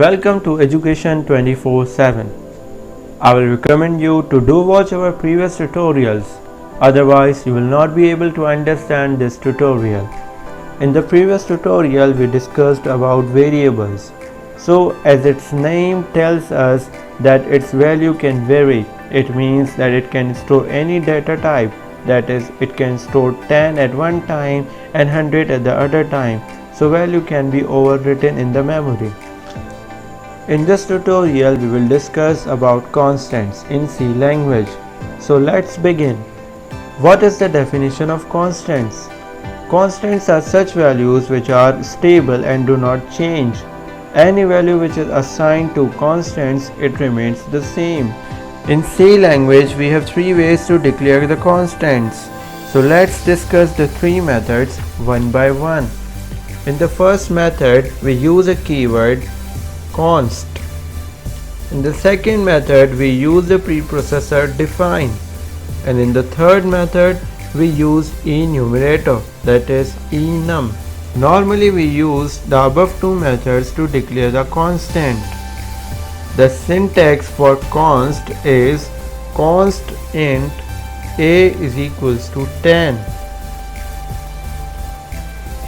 Welcome to Education 24/7. I will recommend you to do watch our previous tutorials, otherwise you will not be able to understand this tutorial. In the previous tutorial we discussed about variables. So as its name tells us that its value can vary, it means that it can store any data type, that is it can store 10 at one time and 100 at the other time. So value can be overwritten in the memory. In this tutorial we will discuss about constants in C language. So let's begin. What is the definition of constants? Constants are such values which are stable and do not change. Any value which is assigned to constants, it remains the same. In C language we have three ways to declare the constants. So let's discuss the three methods one by one. In the first method we use a keyword const. In the second method we use the preprocessor define, and in the third method we use enumerator, that is enum. Normally we use the above two methods to declare the constant. The syntax for const is const int a is equals to 10.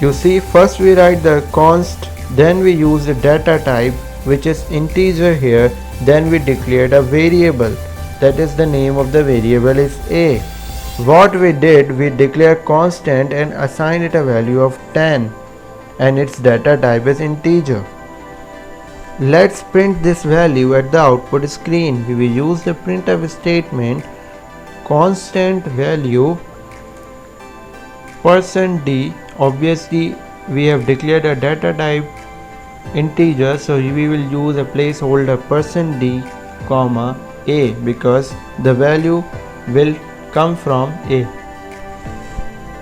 You see, first we write the const, then we use the data type which is integer here, then we declared a variable, that is the name of the variable is a. What we did, we declared constant and assigned it a value of 10 and its data type is integer. Let's print this value at the output screen. We will use the printf statement constant value %d. Obviously we have declared a data type integer, so we will use a placeholder %d comma a because the value will come from a.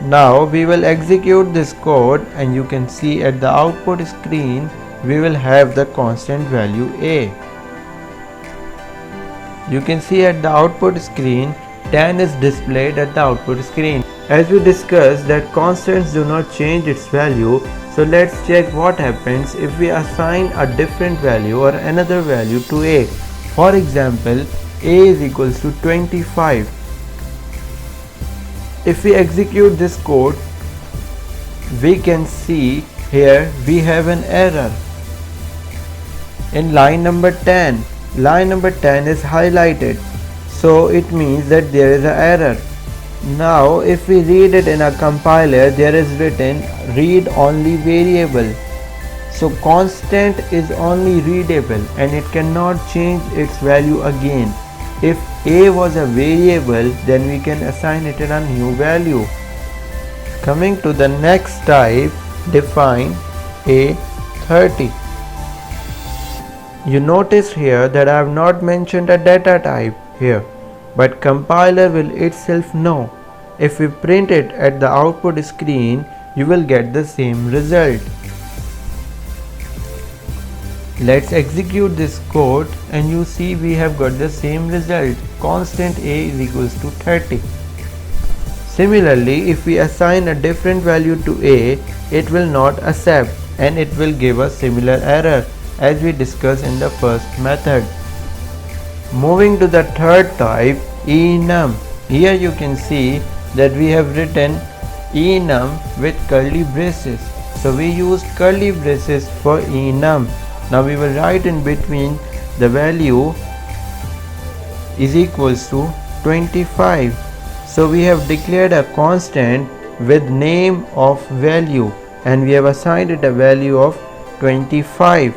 Now we will execute this code and you can see at the output screen we will have the constant value a. You can see at the output screen 10 is displayed at the output screen. As we discussed that constants do not change its value, so let's check what happens if we assign a different value or another value to a. For example, a is equals to 25. If we execute this code, we can see here we have an error. In line number 10, line number 10 is highlighted, so it means that there is an error. Now if we read it in a compiler, there is written read only variable. So constant is only readable and it cannot change its value again. If a was a variable, then we can assign it a new value. Coming to the next type, define a30. You notice here that I have not mentioned a data type here, but compiler will itself know. If we print it at the output screen, you will get the same result. Let's execute this code and you see we have got the same result. Constant a is equals to 30. Similarly, if we assign a different value to a, it will not accept and it will give us similar error as we discussed in the first method. Moving to the third type, enum. Here you can see that we have written enum with curly braces. So we used curly braces for enum. Now we will write in between the value is equals to 25. So we have declared a constant with name of value and we have assigned it a value of 25.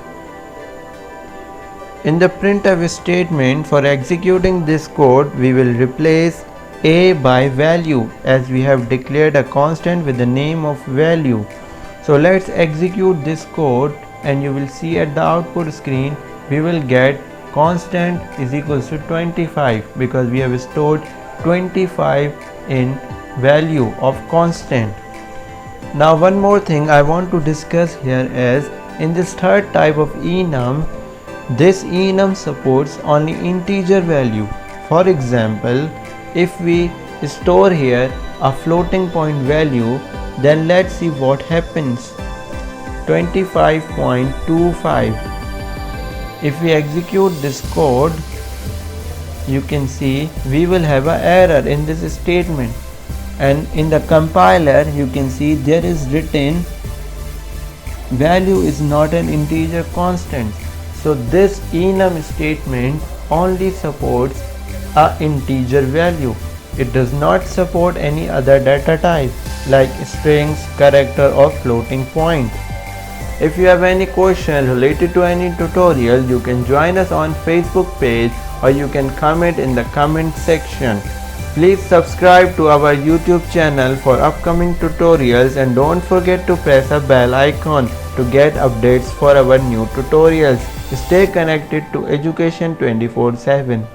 In the printf statement, for executing this code, we will replace a by value as we have declared a constant with the name of value. So let's execute this code and you will see at the output screen we will get constant is equals to 25 because we have stored 25 in value of constant. Now one more thing I want to discuss here is in this third type of enum, this enum supports only integer value. For example, if we store here a floating point value, then let's see what happens. 25.25. If we execute this code, you can see we will have an error in this statement, and in the compiler you can see there is written value is not an integer constant. So this enum statement only supports a integer value. It does not support any other data type like strings, character or floating point. If you have any question related to any tutorial, you can join us on Facebook page or you can comment in the comment section. Please subscribe to our YouTube channel for upcoming tutorials and don't forget to press a bell icon to get updates for our new tutorials. Stay connected to Education 24/7.